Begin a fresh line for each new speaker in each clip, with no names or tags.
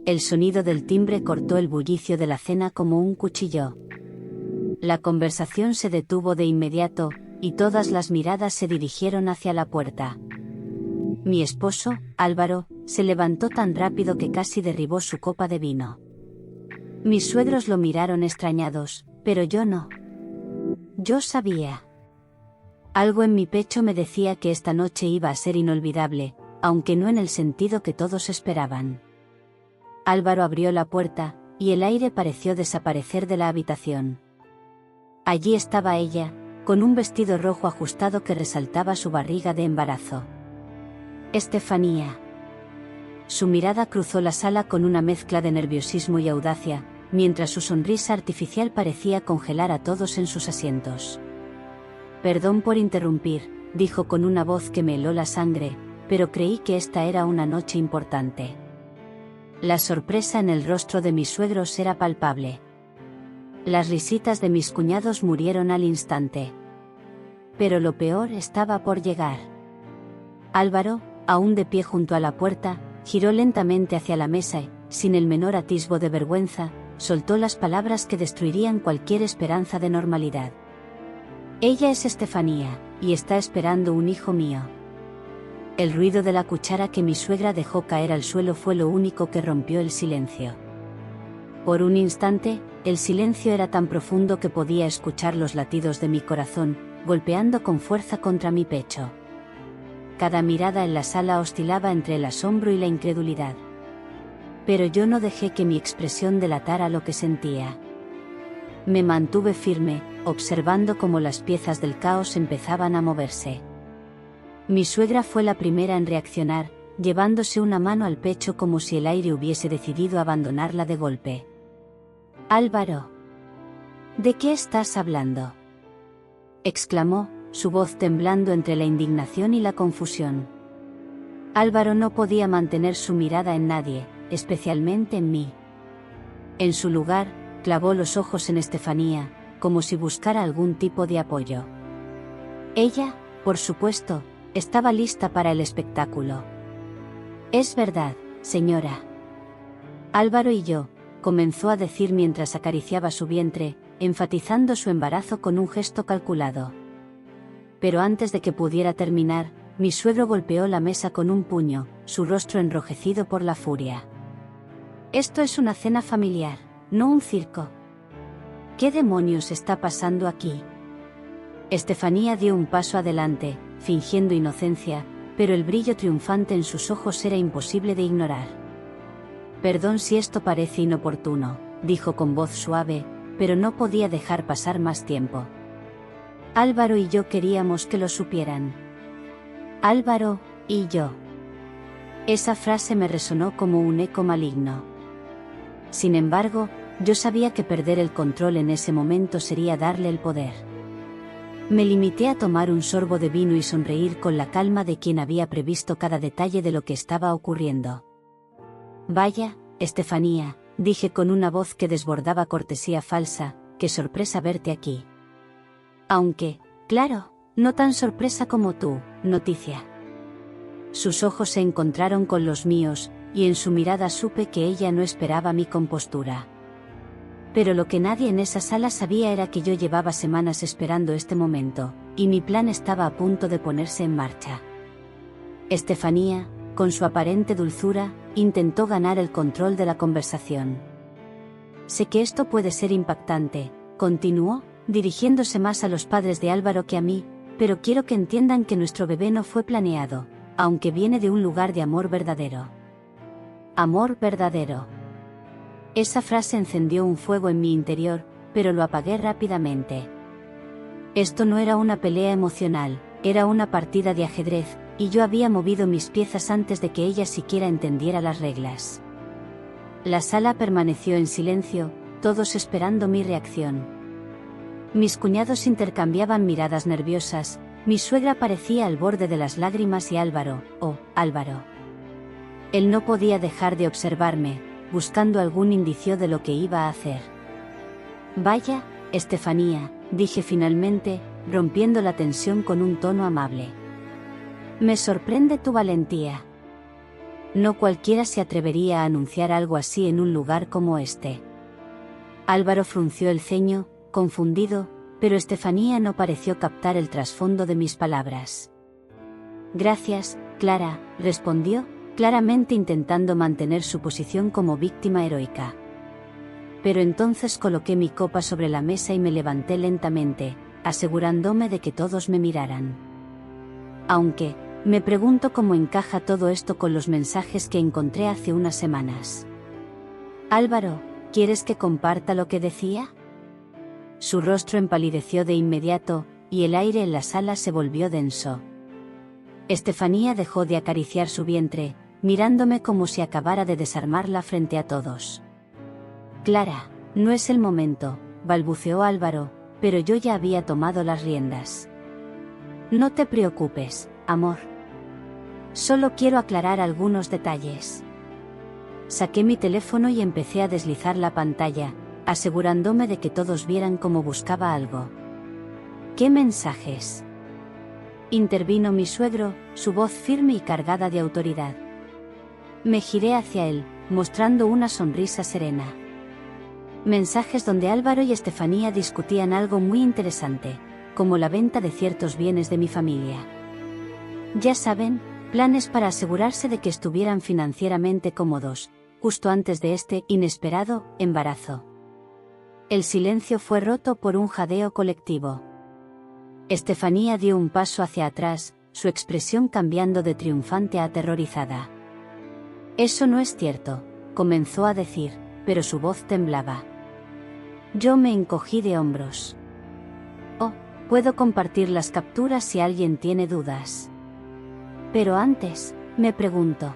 El sonido del timbre cortó el bullicio de la cena como un cuchillo. La conversación se detuvo de inmediato, y todas las miradas se dirigieron hacia la puerta. Mi esposo, Álvaro, se levantó tan rápido que casi derribó su copa de vino. Mis suegros lo miraron extrañados, pero yo no. Yo sabía. Algo en mi pecho me decía que esta noche iba a ser inolvidable, aunque no en el sentido que todos esperaban. Álvaro abrió la puerta, y el aire pareció desaparecer de la habitación. Allí estaba ella, con un vestido rojo ajustado que resaltaba su barriga de embarazo. Estefanía. Su mirada cruzó la sala con una mezcla de nerviosismo y audacia, mientras su sonrisa artificial parecía congelar a todos en sus asientos. Perdón por interrumpir, dijo con una voz que me heló la sangre, pero creí que esta era una noche importante. La sorpresa en el rostro de mis suegros era palpable. Las risitas de mis cuñados murieron al instante. Pero lo peor estaba por llegar. Álvaro, aún de pie junto a la puerta, giró lentamente hacia la mesa y, sin el menor atisbo de vergüenza, soltó las palabras que destruirían cualquier esperanza de normalidad. Ella es Estefanía, y está esperando un hijo mío. El ruido de la cuchara que mi suegra dejó caer al suelo fue lo único que rompió el silencio. Por un instante, el silencio era tan profundo que podía escuchar los latidos de mi corazón, golpeando con fuerza contra mi pecho. Cada mirada en la sala oscilaba entre el asombro y la incredulidad. Pero yo no dejé que mi expresión delatara lo que sentía. Me mantuve firme, observando cómo las piezas del caos empezaban a moverse. Mi suegra fue la primera en reaccionar, llevándose una mano al pecho como si el aire hubiese decidido abandonarla de golpe. Álvaro. ¿De qué estás hablando?, exclamó, su voz temblando entre la indignación y la confusión. Álvaro no podía mantener su mirada en nadie, especialmente en mí. En su lugar, clavó los ojos en Estefanía, como si buscara algún tipo de apoyo. Ella, por supuesto, estaba lista para el espectáculo. Es verdad, señora. Álvaro y yo, comenzó a decir mientras acariciaba su vientre, enfatizando su embarazo con un gesto calculado. Pero antes de que pudiera terminar, mi suegro golpeó la mesa con un puño, su rostro enrojecido por la furia. Esto es una cena familiar, no un circo. ¿Qué demonios está pasando aquí? Estefanía dio un paso adelante, fingiendo inocencia, pero el brillo triunfante en sus ojos era imposible de ignorar. Perdón si esto parece inoportuno, dijo con voz suave, pero no podía dejar pasar más tiempo. Álvaro y yo queríamos que lo supieran. Álvaro y yo. Esa frase me resonó como un eco maligno. Sin embargo, yo sabía que perder el control en ese momento sería darle el poder. Me limité a tomar un sorbo de vino y sonreír con la calma de quien había previsto cada detalle de lo que estaba ocurriendo. Vaya, Estefanía, dije con una voz que desbordaba cortesía falsa, qué sorpresa verte aquí. Aunque, claro, no tan sorpresa como tú, noticia. Sus ojos se encontraron con los míos, y en su mirada supe que ella no esperaba mi compostura. Pero lo que nadie en esa sala sabía era que yo llevaba semanas esperando este momento, y mi plan estaba a punto de ponerse en marcha. Estefanía, con su aparente dulzura, intentó ganar el control de la conversación. Sé que esto puede ser impactante, continuó, dirigiéndose más a los padres de Álvaro que a mí, pero quiero que entiendan que nuestro bebé no fue planeado, aunque viene de un lugar de amor verdadero. Amor verdadero. Esa frase encendió un fuego en mi interior, pero lo apagué rápidamente. Esto no era una pelea emocional, era una partida de ajedrez, y yo había movido mis piezas antes de que ella siquiera entendiera las reglas. La sala permaneció en silencio, todos esperando mi reacción. Mis cuñados intercambiaban miradas nerviosas, mi suegra parecía al borde de las lágrimas y Álvaro, Álvaro. Él no podía dejar de observarme, buscando algún indicio de lo que iba a hacer. Vaya, Estefanía, dije finalmente, rompiendo la tensión con un tono amable. Me sorprende tu valentía. No cualquiera se atrevería a anunciar algo así en un lugar como este. Álvaro frunció el ceño, confundido, pero Estefanía no pareció captar el trasfondo de mis palabras. Gracias, Clara, respondió, claramente intentando mantener su posición como víctima heroica. Pero entonces coloqué mi copa sobre la mesa y me levanté lentamente, asegurándome de que todos me miraran. Aunque, me pregunto cómo encaja todo esto con los mensajes que encontré hace unas semanas. Álvaro, ¿quieres que comparta lo que decía? Su rostro empalideció de inmediato, y el aire en la sala se volvió denso. Estefanía dejó de acariciar su vientre, mirándome como si acabara de desarmarla frente a todos. Clara, no es el momento, balbuceó Álvaro, pero yo ya había tomado las riendas. No te preocupes, amor. Solo quiero aclarar algunos detalles. Saqué mi teléfono y empecé a deslizar la pantalla, asegurándome de que todos vieran cómo buscaba algo. ¿Qué mensajes? Intervino mi suegro, su voz firme y cargada de autoridad. Me giré hacia él, mostrando una sonrisa serena. Mensajes donde Álvaro y Estefanía discutían algo muy interesante, como la venta de ciertos bienes de mi familia. Ya saben, planes para asegurarse de que estuvieran financieramente cómodos, justo antes de este inesperado embarazo. El silencio fue roto por un jadeo colectivo. Estefanía dio un paso hacia atrás, su expresión cambiando de triunfante a aterrorizada. Eso no es cierto, comenzó a decir, pero su voz temblaba. Yo me encogí de hombros. Oh, puedo compartir las capturas si alguien tiene dudas. Pero antes, me pregunto.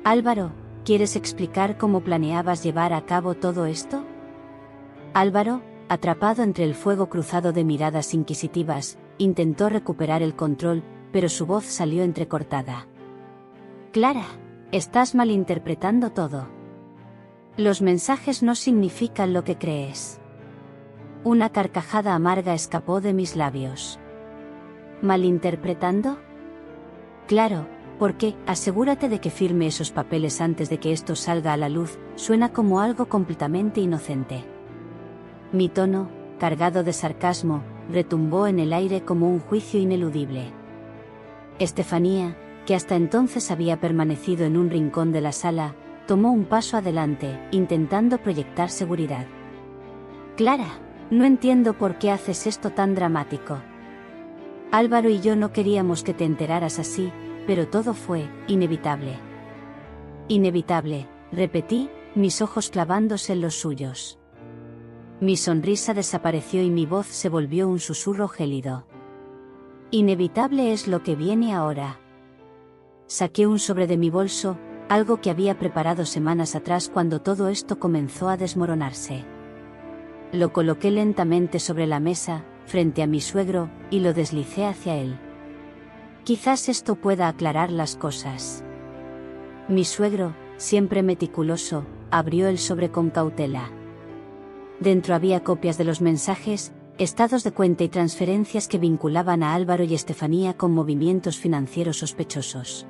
Álvaro, ¿quieres explicar cómo planeabas llevar a cabo todo esto? Álvaro, atrapado entre el fuego cruzado de miradas inquisitivas, intentó recuperar el control, pero su voz salió entrecortada. Clara, estás malinterpretando todo. Los mensajes no significan lo que crees. Una carcajada amarga escapó de mis labios. ¿Malinterpretando? Claro, porque, asegúrate de que firme esos papeles antes de que esto salga a la luz, suena como algo completamente inocente. Mi tono, cargado de sarcasmo, retumbó en el aire como un juicio ineludible. Estefanía, que hasta entonces había permanecido en un rincón de la sala, tomó un paso adelante, intentando proyectar seguridad. Clara, no entiendo por qué haces esto tan dramático. Álvaro y yo no queríamos que te enteraras así, pero todo fue inevitable. Inevitable, repetí, mis ojos clavándose en los suyos. Mi sonrisa desapareció y mi voz se volvió un susurro gélido. Inevitable es lo que viene ahora. Saqué un sobre de mi bolso, algo que había preparado semanas atrás cuando todo esto comenzó a desmoronarse. Lo coloqué lentamente sobre la mesa, frente a mi suegro, y lo deslicé hacia él. Quizás esto pueda aclarar las cosas. Mi suegro, siempre meticuloso, abrió el sobre con cautela. Dentro había copias de los mensajes, estados de cuenta y transferencias que vinculaban a Álvaro y Estefanía con movimientos financieros sospechosos.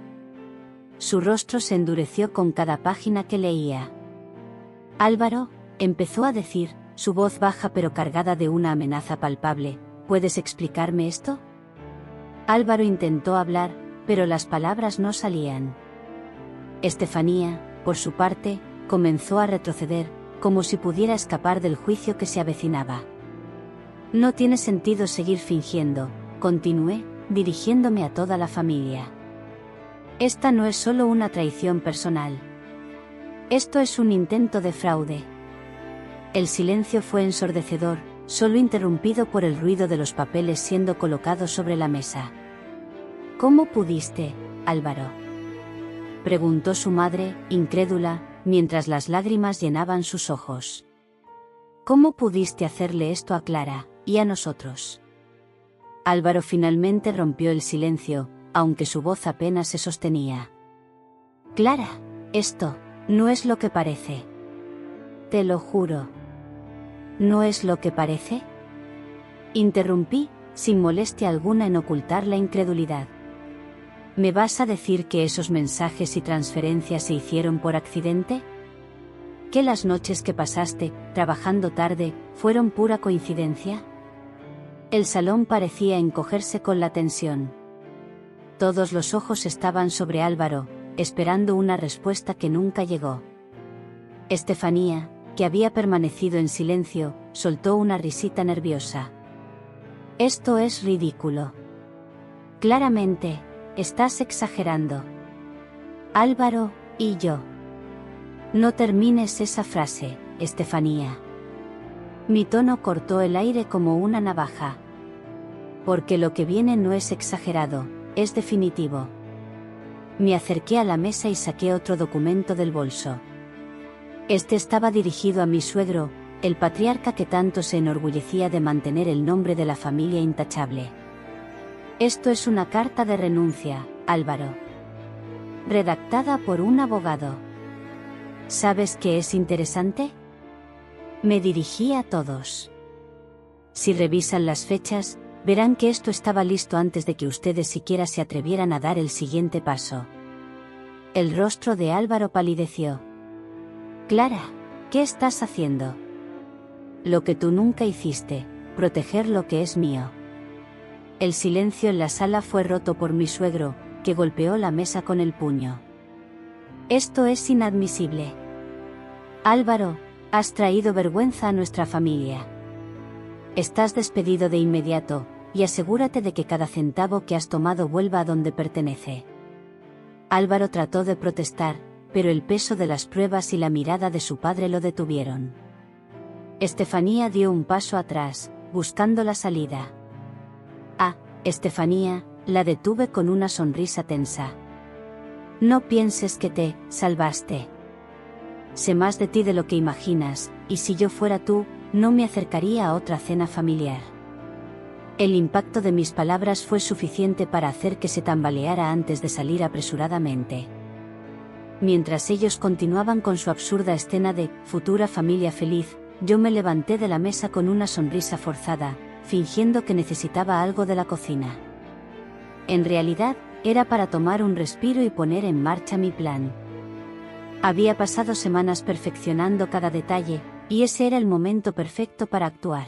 Su rostro se endureció con cada página que leía. Álvaro, empezó a decir, su voz baja pero cargada de una amenaza palpable, ¿puedes explicarme esto? Álvaro intentó hablar, pero las palabras no salían. Estefanía, por su parte, comenzó a retroceder, como si pudiera escapar del juicio que se avecinaba. No tiene sentido seguir fingiendo, continué, dirigiéndome a toda la familia. Esta no es solo una traición personal. Esto es un intento de fraude. El silencio fue ensordecedor, solo interrumpido por el ruido de los papeles siendo colocados sobre la mesa. ¿Cómo pudiste, Álvaro?, preguntó su madre, incrédula, mientras las lágrimas llenaban sus ojos. ¿Cómo pudiste hacerle esto a Clara, y a nosotros? Álvaro finalmente rompió el silencio, aunque su voz apenas se sostenía. Clara, esto no es lo que parece. Te lo juro. ¿No es lo que parece? Interrumpí, sin molestia alguna en ocultar la incredulidad. ¿Me vas a decir que esos mensajes y transferencias se hicieron por accidente? ¿Que las noches que pasaste, trabajando tarde, fueron pura coincidencia? El salón parecía encogerse con la tensión. Todos los ojos estaban sobre Álvaro, esperando una respuesta que nunca llegó. Estefanía, que había permanecido en silencio, soltó una risita nerviosa. Esto es ridículo. Claramente, estás exagerando. Álvaro, y yo. No termines esa frase, Estefanía. Mi tono cortó el aire como una navaja. Porque lo que viene no es exagerado, es definitivo. Me acerqué a la mesa y saqué otro documento del bolso. Este estaba dirigido a mi suegro, el patriarca que tanto se enorgullecía de mantener el nombre de la familia intachable. Esto es una carta de renuncia, Álvaro. Redactada por un abogado. ¿Sabes qué es interesante? Me dirigí a todos. Si revisan las fechas, verán que esto estaba listo antes de que ustedes siquiera se atrevieran a dar el siguiente paso. El rostro de Álvaro palideció. Clara, ¿qué estás haciendo? Lo que tú nunca hiciste, proteger lo que es mío. El silencio en la sala fue roto por mi suegro, que golpeó la mesa con el puño. Esto es inadmisible. Álvaro, has traído vergüenza a nuestra familia. Estás despedido de inmediato, y asegúrate de que cada centavo que has tomado vuelva a donde pertenece. Álvaro trató de protestar, pero el peso de las pruebas y la mirada de su padre lo detuvieron. Estefanía dio un paso atrás, buscando la salida. Estefanía, la detuve con una sonrisa tensa. No pienses que te salvaste. Sé más de ti de lo que imaginas, y si yo fuera tú, no me acercaría a otra cena familiar. El impacto de mis palabras fue suficiente para hacer que se tambaleara antes de salir apresuradamente. Mientras ellos continuaban con su absurda escena de futura familia feliz, yo me levanté de la mesa con una sonrisa forzada, fingiendo que necesitaba algo de la cocina. En realidad, era para tomar un respiro y poner en marcha mi plan. Había pasado semanas perfeccionando cada detalle, y ese era el momento perfecto para actuar.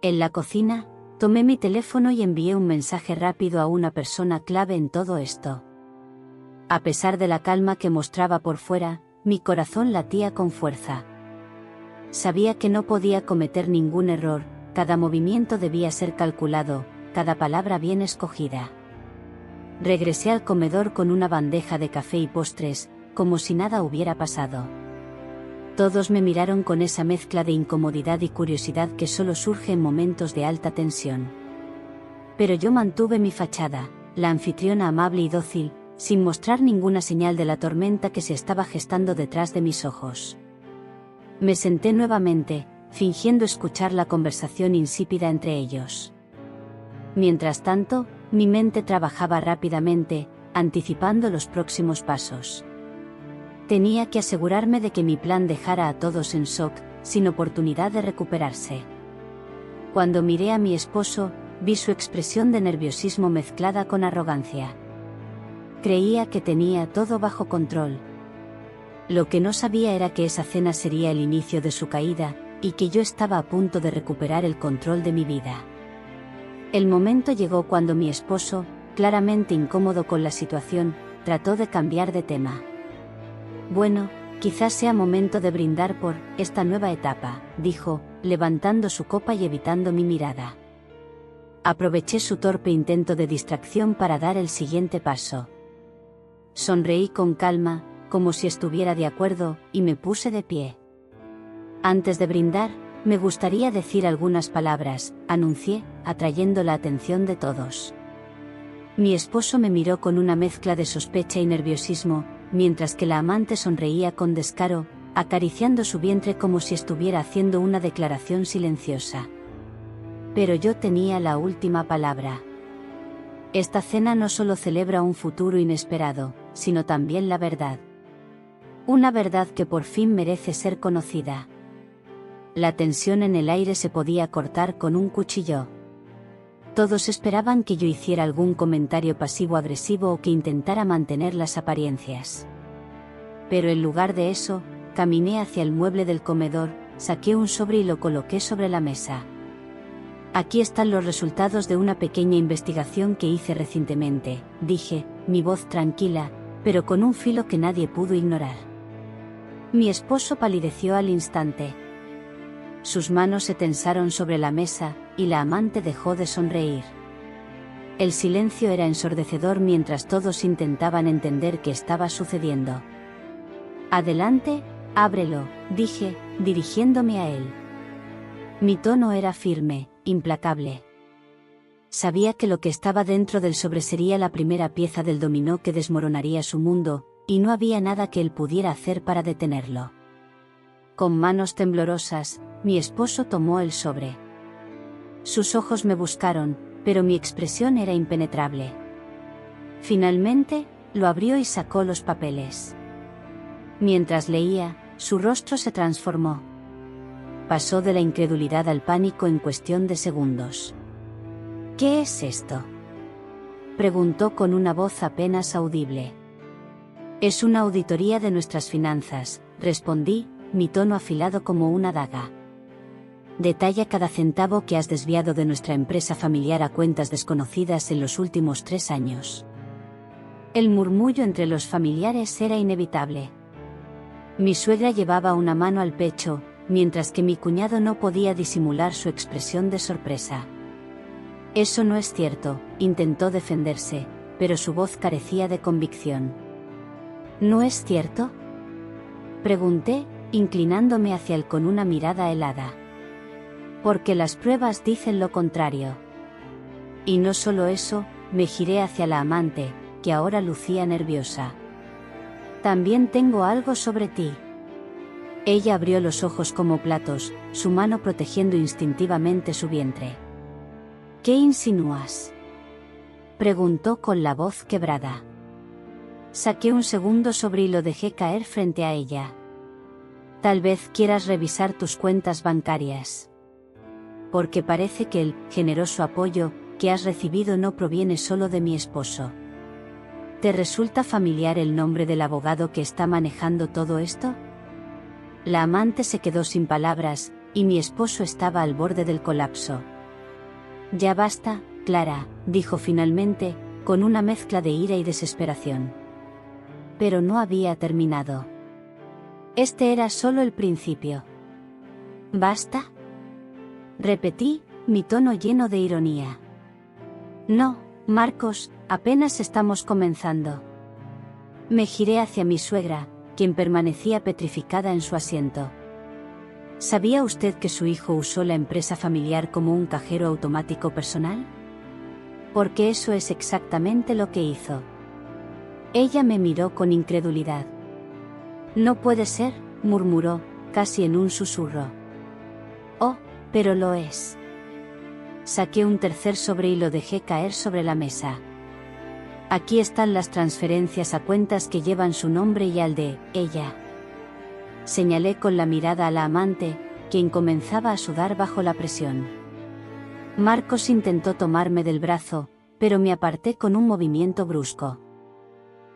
En la cocina, tomé mi teléfono y envié un mensaje rápido a una persona clave en todo esto. A pesar de la calma que mostraba por fuera, mi corazón latía con fuerza. Sabía que no podía cometer ningún error, cada movimiento debía ser calculado, cada palabra bien escogida. Regresé al comedor con una bandeja de café y postres, como si nada hubiera pasado. Todos me miraron con esa mezcla de incomodidad y curiosidad que solo surge en momentos de alta tensión. Pero yo mantuve mi fachada, la anfitriona amable y dócil, sin mostrar ninguna señal de la tormenta que se estaba gestando detrás de mis ojos. Me senté nuevamente, fingiendo escuchar la conversación insípida entre ellos. Mientras tanto, mi mente trabajaba rápidamente, anticipando los próximos pasos. Tenía que asegurarme de que mi plan dejara a todos en shock, sin oportunidad de recuperarse. Cuando miré a mi esposo, vi su expresión de nerviosismo mezclada con arrogancia. Creía que tenía todo bajo control. Lo que no sabía era que esa cena sería el inicio de su caída, y que yo estaba a punto de recuperar el control de mi vida. El momento llegó cuando mi esposo, claramente incómodo con la situación, trató de cambiar de tema. Bueno, quizás sea momento de brindar por esta nueva etapa, dijo, levantando su copa y evitando mi mirada. Aproveché su torpe intento de distracción para dar el siguiente paso. Sonreí con calma, como si estuviera de acuerdo, y me puse de pie. Antes de brindar, me gustaría decir algunas palabras, anuncié, atrayendo la atención de todos. Mi esposo me miró con una mezcla de sospecha y nerviosismo, mientras que la amante sonreía con descaro, acariciando su vientre como si estuviera haciendo una declaración silenciosa. Pero yo tenía la última palabra. Esta cena no solo celebra un futuro inesperado, sino también la verdad. Una verdad que por fin merece ser conocida. La tensión en el aire se podía cortar con un cuchillo. Todos esperaban que yo hiciera algún comentario pasivo-agresivo o que intentara mantener las apariencias. Pero en lugar de eso, caminé hacia el mueble del comedor, saqué un sobre y lo coloqué sobre la mesa. Aquí están los resultados de una pequeña investigación que hice recientemente, dije, mi voz tranquila, pero con un filo que nadie pudo ignorar. Mi esposo palideció al instante. Sus manos se tensaron sobre la mesa, y la amante dejó de sonreír. El silencio era ensordecedor mientras todos intentaban entender qué estaba sucediendo. Adelante, ábrelo, dije, dirigiéndome a él. Mi tono era firme, implacable. Sabía que lo que estaba dentro del sobre sería la primera pieza del dominó que desmoronaría su mundo, y no había nada que él pudiera hacer para detenerlo. Con manos temblorosas, mi esposo tomó el sobre. Sus ojos me buscaron, pero mi expresión era impenetrable. Finalmente, lo abrió y sacó los papeles. Mientras leía, su rostro se transformó. Pasó de la incredulidad al pánico en cuestión de segundos. ¿Qué es esto?, preguntó con una voz apenas audible. Es una auditoría de nuestras finanzas, respondí, mi tono afilado como una daga. Detalla cada centavo que has desviado de nuestra empresa familiar a cuentas desconocidas en los últimos 3 años. El murmullo entre los familiares era inevitable. Mi suegra llevaba una mano al pecho, mientras que mi cuñado no podía disimular su expresión de sorpresa. Eso no es cierto, intentó defenderse, pero su voz carecía de convicción. ¿No es cierto?, pregunté, inclinándome hacia él con una mirada helada. Porque las pruebas dicen lo contrario. Y no solo eso, me giré hacia la amante, que ahora lucía nerviosa. También tengo algo sobre ti. Ella abrió los ojos como platos, su mano protegiendo instintivamente su vientre. ¿Qué insinúas?, preguntó con la voz quebrada. Saqué un segundo sobre y lo dejé caer frente a ella. Tal vez quieras revisar tus cuentas bancarias. Porque parece que el generoso apoyo que has recibido no proviene solo de mi esposo. ¿Te resulta familiar el nombre del abogado que está manejando todo esto? La amante se quedó sin palabras, y mi esposo estaba al borde del colapso. Ya basta, Clara, dijo finalmente, con una mezcla de ira y desesperación. Pero no había terminado. Este era solo el principio. ¿Basta?, repetí, mi tono lleno de ironía. No, Marcos, apenas estamos comenzando. Me giré hacia mi suegra, quien permanecía petrificada en su asiento. ¿Sabía usted que su hijo usó la empresa familiar como un cajero automático personal? Porque eso es exactamente lo que hizo. Ella me miró con incredulidad. No puede ser, murmuró, casi en un susurro. Oh, pero lo es. Saqué un tercer sobre y lo dejé caer sobre la mesa. Aquí están las transferencias a cuentas que llevan su nombre y al de ella. Señalé con la mirada a la amante, quien comenzaba a sudar bajo la presión. Marcos intentó tomarme del brazo, pero me aparté con un movimiento brusco.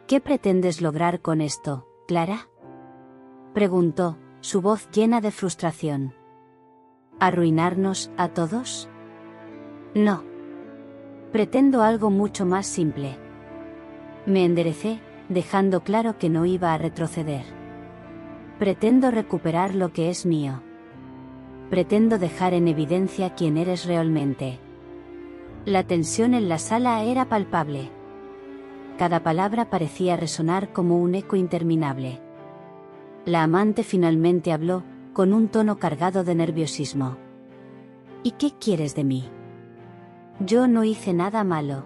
¿Qué pretendes lograr con esto, Clara?, preguntó, su voz llena de frustración. ¿Arruinarnos a todos? No. Pretendo algo mucho más simple. Me enderecé, dejando claro que no iba a retroceder. Pretendo recuperar lo que es mío. Pretendo dejar en evidencia quién eres realmente. La tensión en la sala era palpable. Cada palabra parecía resonar como un eco interminable. La amante finalmente habló, con un tono cargado de nerviosismo. ¿Y qué quieres de mí? Yo no hice nada malo.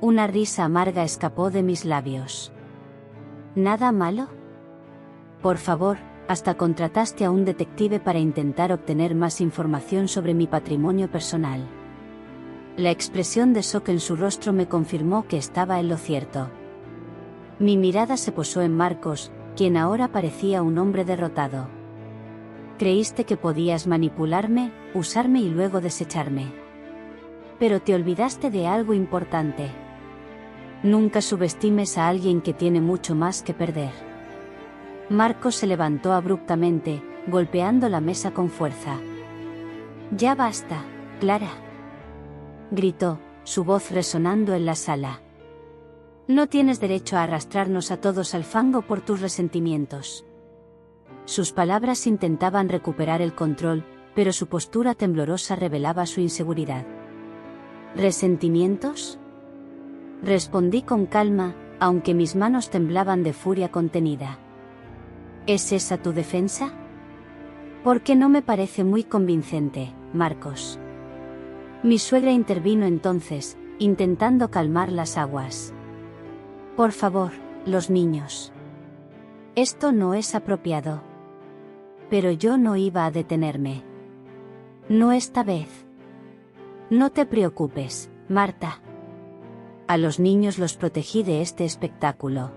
Una risa amarga escapó de mis labios. ¿Nada malo? Por favor, hasta contrataste a un detective para intentar obtener más información sobre mi patrimonio personal. La expresión de shock en su rostro me confirmó que estaba en lo cierto. Mi mirada se posó en Marcos, quien ahora parecía un hombre derrotado. ¿Creíste que podías manipularme, usarme y luego desecharme? Pero te olvidaste de algo importante. Nunca subestimes a alguien que tiene mucho más que perder. Marcos se levantó abruptamente, golpeando la mesa con fuerza. Ya basta, Clara, gritó, su voz resonando en la sala. No tienes derecho a arrastrarnos a todos al fango por tus resentimientos. Sus palabras intentaban recuperar el control, pero su postura temblorosa revelaba su inseguridad. ¿Resentimientos? Respondí con calma, aunque mis manos temblaban de furia contenida. ¿Es esa tu defensa? Porque no me parece muy convincente, Marcos. Mi suegra intervino entonces, intentando calmar las aguas. Por favor, los niños. Esto no es apropiado. Pero yo no iba a detenerme. No esta vez. No te preocupes, Marta. A los niños los protegí de este espectáculo.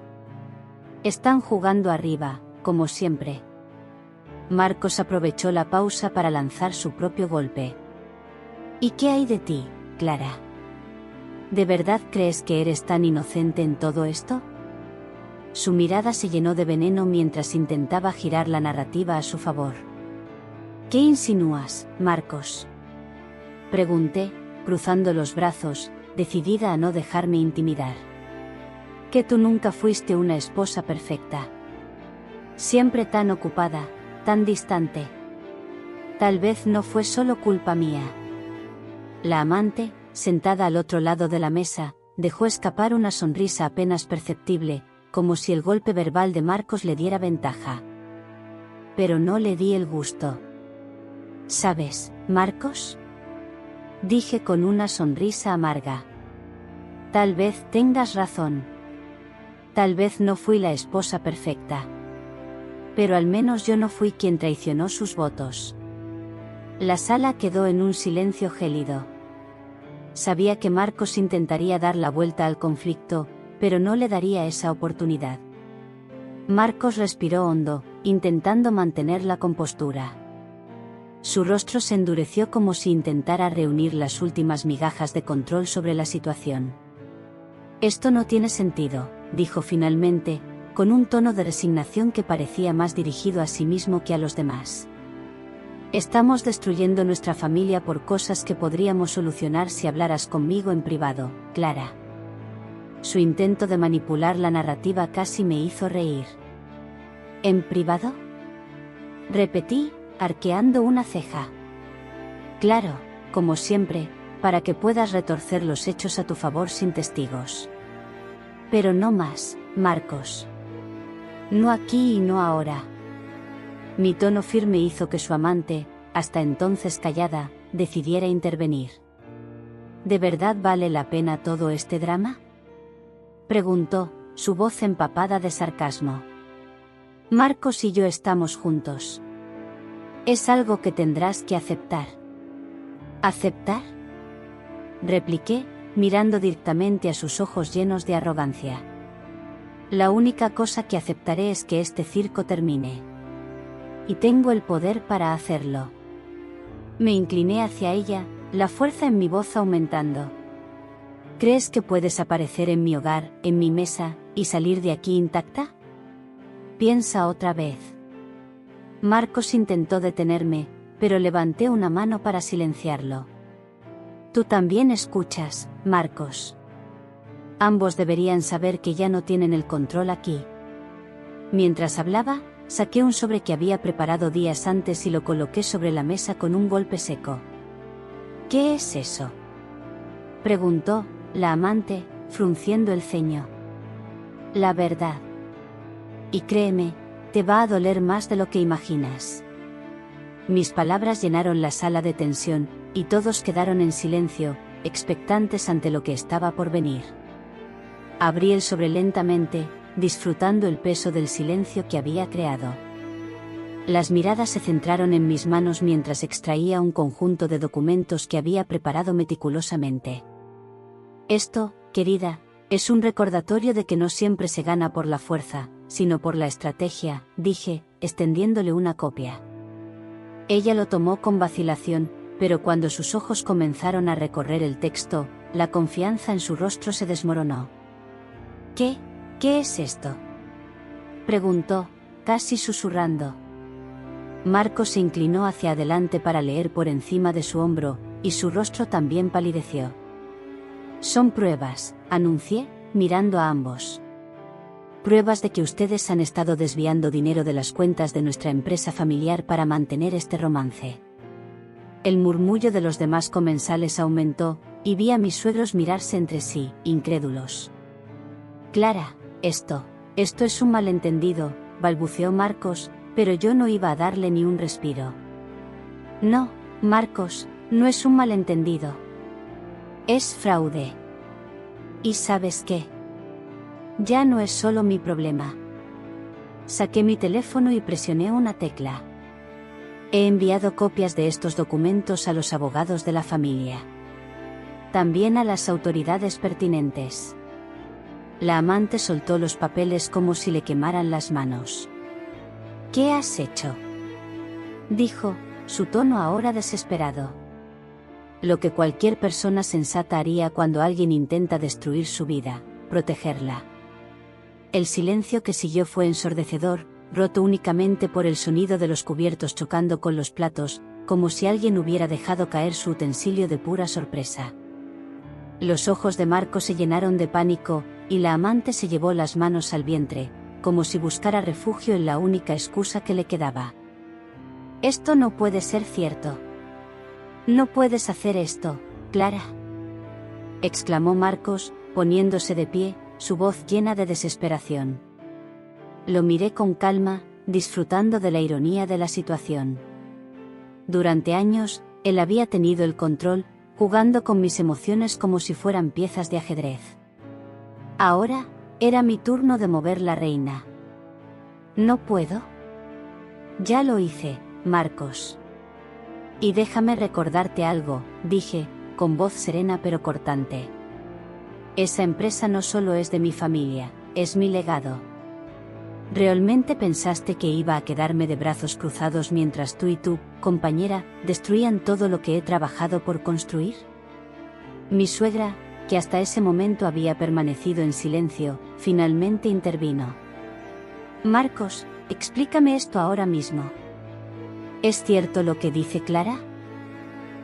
Están jugando arriba, como siempre. Marcos aprovechó la pausa para lanzar su propio golpe. ¿Y qué hay de ti, Clara? ¿De verdad crees que eres tan inocente en todo esto? Su mirada se llenó de veneno mientras intentaba girar la narrativa a su favor. ¿Qué insinúas, Marcos? Pregunté, cruzando los brazos, decidida a no dejarme intimidar. Que tú nunca fuiste una esposa perfecta. Siempre tan ocupada, tan distante. Tal vez no fue solo culpa mía. La amante, sentada al otro lado de la mesa, dejó escapar una sonrisa apenas perceptible, como si el golpe verbal de Marcos le diera ventaja. Pero no le di el gusto. ¿Sabes, Marcos? Dije con una sonrisa amarga. Tal vez tengas razón. Tal vez no fui la esposa perfecta. Pero al menos yo no fui quien traicionó sus votos. La sala quedó en un silencio gélido. Sabía que Marcos intentaría dar la vuelta al conflicto, pero no le daría esa oportunidad. Marcos respiró hondo, intentando mantener la compostura. Su rostro se endureció como si intentara reunir las últimas migajas de control sobre la situación. Esto no tiene sentido, dijo finalmente, con un tono de resignación que parecía más dirigido a sí mismo que a los demás. Estamos destruyendo nuestra familia por cosas que podríamos solucionar si hablaras conmigo en privado, Clara. Su intento de manipular la narrativa casi me hizo reír. ¿En privado? Repetí, arqueando una ceja. Claro, como siempre, para que puedas retorcer los hechos a tu favor sin testigos. Pero no más, Marcos. No aquí y no ahora. Mi tono firme hizo que su amante, hasta entonces callada, decidiera intervenir. ¿De verdad vale la pena todo este drama? Preguntó, su voz empapada de sarcasmo. Marcos y yo estamos juntos. Es algo que tendrás que aceptar. ¿Aceptar? Repliqué, mirando directamente a sus ojos llenos de arrogancia. La única cosa que aceptaré es que este circo termine. Y tengo el poder para hacerlo. Me incliné hacia ella, la fuerza en mi voz aumentando. ¿Crees que puedes aparecer en mi hogar, en mi mesa, y salir de aquí intacta? Piensa otra vez. Marcos intentó detenerme, pero levanté una mano para silenciarlo. Tú también escuchas, Marcos. Ambos deberían saber que ya no tienen el control aquí. Mientras hablaba, saqué un sobre que había preparado días antes y lo coloqué sobre la mesa con un golpe seco. ¿Qué es eso?, preguntó la amante, frunciendo el ceño. La verdad. Y créeme, te va a doler más de lo que imaginas. Mis palabras llenaron la sala de tensión, y todos quedaron en silencio, expectantes ante lo que estaba por venir. Abrí el sobre lentamente, disfrutando el peso del silencio que había creado. Las miradas se centraron en mis manos mientras extraía un conjunto de documentos que había preparado meticulosamente. Esto, querida, es un recordatorio de que no siempre se gana por la fuerza, sino por la estrategia, dije, extendiéndole una copia. Ella lo tomó con vacilación, pero cuando sus ojos comenzaron a recorrer el texto, la confianza en su rostro se desmoronó. ¿Qué es esto?, preguntó, casi susurrando. Marcos se inclinó hacia adelante para leer por encima de su hombro, y su rostro también palideció. Son pruebas, anuncié, mirando a ambos. Pruebas de que ustedes han estado desviando dinero de las cuentas de nuestra empresa familiar para mantener este romance. El murmullo de los demás comensales aumentó, y vi a mis suegros mirarse entre sí, incrédulos. Clara, esto es un malentendido, balbuceó Marcos, pero yo no iba a darle ni un respiro. No, Marcos, no es un malentendido. Es fraude. ¿Y sabes qué? Ya no es solo mi problema. Saqué mi teléfono y presioné una tecla. He enviado copias de estos documentos a los abogados de la familia. También a las autoridades pertinentes. La amante soltó los papeles como si le quemaran las manos. ¿Qué has hecho?, dijo, su tono ahora desesperado. Lo que cualquier persona sensata haría cuando alguien intenta destruir su vida, protegerla. El silencio que siguió fue ensordecedor, roto únicamente por el sonido de los cubiertos chocando con los platos, como si alguien hubiera dejado caer su utensilio de pura sorpresa. Los ojos de Marcos se llenaron de pánico, y la amante se llevó las manos al vientre, como si buscara refugio en la única excusa que le quedaba. Esto no puede ser cierto. No puedes hacer esto, Clara, exclamó Marcos, poniéndose de pie, su voz llena de desesperación. Lo miré con calma, disfrutando de la ironía de la situación. Durante años, él había tenido el control, jugando con mis emociones como si fueran piezas de ajedrez. Ahora, era mi turno de mover la reina. ¿No puedo? Ya lo hice, Marcos. Y déjame recordarte algo, dije, con voz serena pero cortante. Esa empresa no solo es de mi familia, es mi legado. ¿Realmente pensaste que iba a quedarme de brazos cruzados mientras tú y tu compañera destruían todo lo que he trabajado por construir? Mi suegra, que hasta ese momento había permanecido en silencio, finalmente intervino. Marcos, explícame esto ahora mismo. ¿Es cierto lo que dice Clara?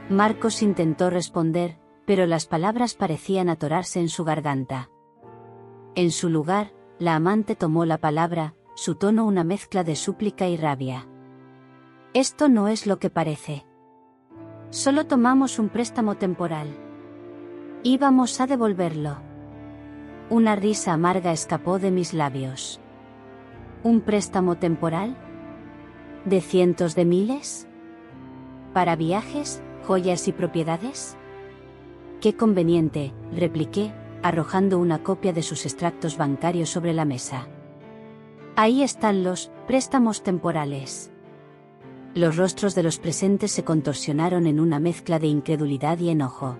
Marcos intentó responder, pero las palabras parecían atorarse en su garganta. En su lugar, la amante tomó la palabra, su tono una mezcla de súplica y rabia. Esto no es lo que parece. Solo tomamos un préstamo temporal. Íbamos a devolverlo. Una risa amarga escapó de mis labios. ¿Un préstamo temporal? ¿De cientos de miles? ¿Para viajes, joyas y propiedades? Qué conveniente, repliqué, arrojando una copia de sus extractos bancarios sobre la mesa. Ahí están los préstamos temporales. Los rostros de los presentes se contorsionaron en una mezcla de incredulidad y enojo.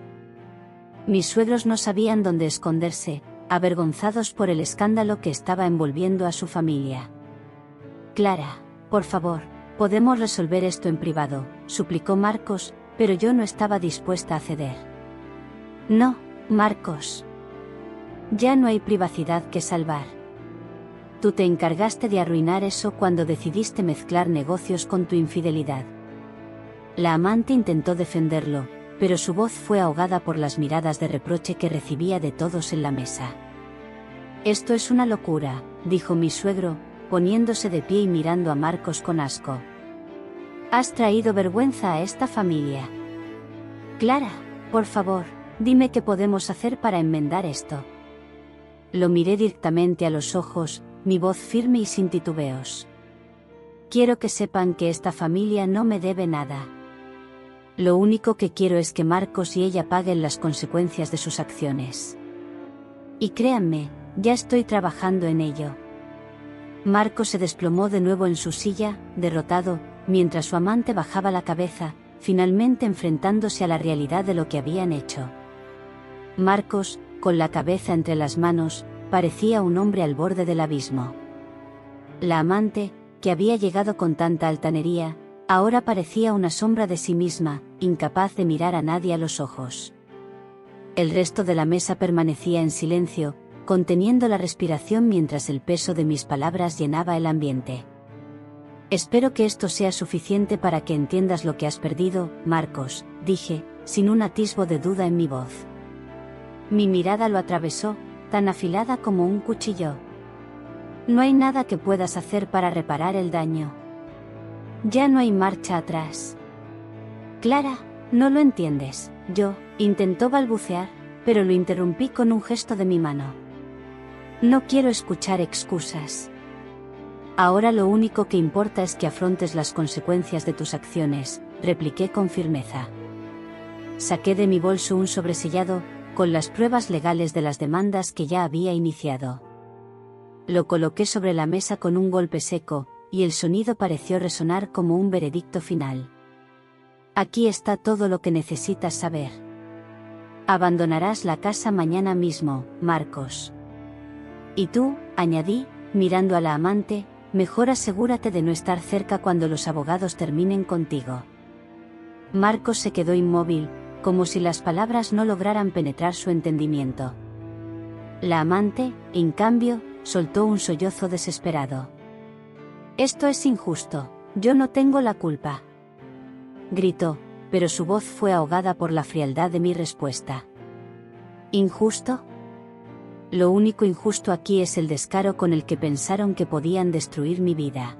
Mis suegros no sabían dónde esconderse, avergonzados por el escándalo que estaba envolviendo a su familia. Clara, por favor, podemos resolver esto en privado, suplicó Marcos, pero yo no estaba dispuesta a ceder. No, Marcos. Ya no hay privacidad que salvar. Tú te encargaste de arruinar eso cuando decidiste mezclar negocios con tu infidelidad. La amante intentó defenderlo, pero su voz fue ahogada por las miradas de reproche que recibía de todos en la mesa. Esto es una locura, dijo mi suegro, poniéndose de pie y mirando a Marcos con asco. Has traído vergüenza a esta familia. Clara, por favor, dime qué podemos hacer para enmendar esto. Lo miré directamente a los ojos, mi voz firme y sin titubeos. Quiero que sepan que esta familia no me debe nada. Lo único que quiero es que Marcos y ella paguen las consecuencias de sus acciones. Y créanme, ya estoy trabajando en ello. Marcos se desplomó de nuevo en su silla, derrotado, mientras su amante bajaba la cabeza, finalmente enfrentándose a la realidad de lo que habían hecho. Marcos, con la cabeza entre las manos, parecía un hombre al borde del abismo. La amante, que había llegado con tanta altanería, Ahora parecía una sombra de sí misma, incapaz de mirar a nadie a los ojos. El resto de la mesa permanecía en silencio, conteniendo la respiración mientras el peso de mis palabras llenaba el ambiente. Espero que esto sea suficiente para que entiendas lo que has perdido, Marcos, dije, sin un atisbo de duda en mi voz. Mi mirada lo atravesó, tan afilada como un cuchillo. No hay nada que puedas hacer para reparar el daño. Ya no hay marcha atrás. Clara, no lo entiendes. Intentó balbucear, pero lo interrumpí con un gesto de mi mano. No quiero escuchar excusas. Ahora lo único que importa es que afrontes las consecuencias de tus acciones, repliqué con firmeza. Saqué de mi bolso un sobresellado, con las pruebas legales de las demandas que ya había iniciado. Lo coloqué sobre la mesa con un golpe seco, y el sonido pareció resonar como un veredicto final. Aquí está todo lo que necesitas saber. Abandonarás la casa mañana mismo, Marcos. Y tú, añadí, mirando a la amante, mejor asegúrate de no estar cerca cuando los abogados terminen contigo. Marcos se quedó inmóvil, como si las palabras no lograran penetrar su entendimiento. La amante, en cambio, soltó un sollozo desesperado. Esto es injusto, yo no tengo la culpa. Gritó, pero su voz fue ahogada por la frialdad de mi respuesta. ¿Injusto? Lo único injusto aquí es el descaro con el que pensaron que podían destruir mi vida.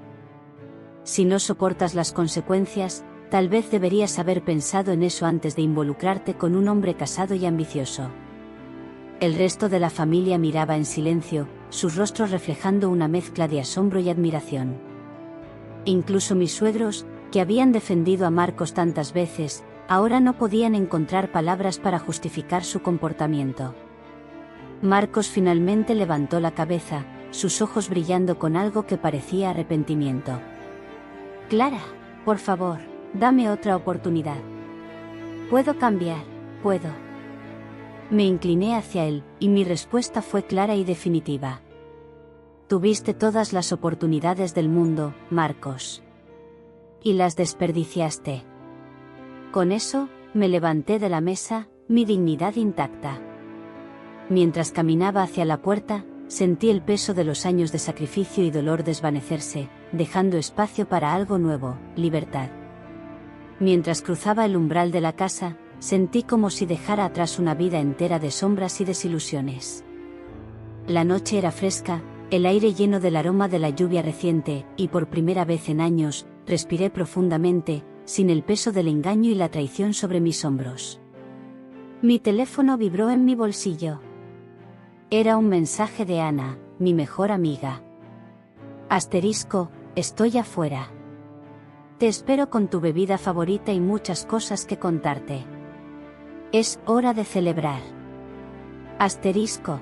Si no soportas las consecuencias, tal vez deberías haber pensado en eso antes de involucrarte con un hombre casado y ambicioso. El resto de la familia miraba en silencio, sus rostros reflejando una mezcla de asombro y admiración. Incluso mis suegros, que habían defendido a Marcos tantas veces, ahora no podían encontrar palabras para justificar su comportamiento. Marcos finalmente levantó la cabeza, sus ojos brillando con algo que parecía arrepentimiento. Clara, por favor, dame otra oportunidad. Puedo cambiar, puedo. Me incliné hacia él, y mi respuesta fue clara y definitiva. Tuviste todas las oportunidades del mundo, Marcos. Y las desperdiciaste. Con eso, me levanté de la mesa, mi dignidad intacta. Mientras caminaba hacia la puerta, sentí el peso de los años de sacrificio y dolor desvanecerse, dejando espacio para algo nuevo, libertad. Mientras cruzaba el umbral de la casa, sentí como si dejara atrás una vida entera de sombras y desilusiones. La noche era fresca, el aire lleno del aroma de la lluvia reciente, y por primera vez en años, respiré profundamente, sin el peso del engaño y la traición sobre mis hombros. Mi teléfono vibró en mi bolsillo. Era un mensaje de Ana, mi mejor amiga. Asterisco, estoy afuera. Te espero con tu bebida favorita y muchas cosas que contarte. Es hora de celebrar. Asterisco.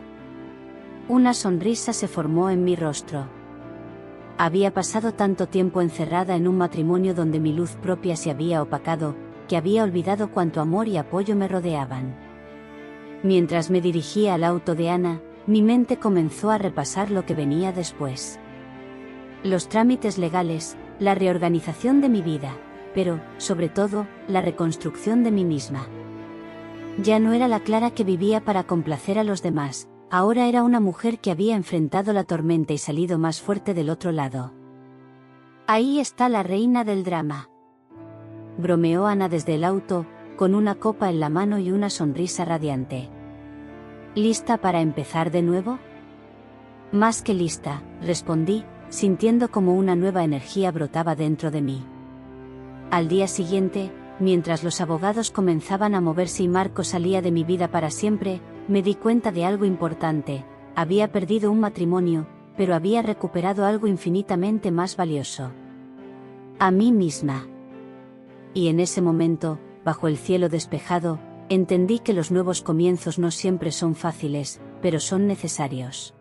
Una sonrisa se formó en mi rostro. Había pasado tanto tiempo encerrada en un matrimonio donde mi luz propia se había opacado, que había olvidado cuánto amor y apoyo me rodeaban. Mientras me dirigía al auto de Ana, mi mente comenzó a repasar lo que venía después. Los trámites legales, la reorganización de mi vida, pero, sobre todo, la reconstrucción de mí misma. Ya no era la Clara que vivía para complacer a los demás, ahora era una mujer que había enfrentado la tormenta y salido más fuerte del otro lado. Ahí está la reina del drama. Bromeó Ana desde el auto, con una copa en la mano y una sonrisa radiante. ¿Lista para empezar de nuevo? Más que lista, respondí, sintiendo como una nueva energía brotaba dentro de mí. Al día siguiente, mientras los abogados comenzaban a moverse y Marcos salía de mi vida para siempre, me di cuenta de algo importante. Había perdido un matrimonio, pero había recuperado algo infinitamente más valioso. A mí misma. Y en ese momento, bajo el cielo despejado, entendí que los nuevos comienzos no siempre son fáciles, pero son necesarios.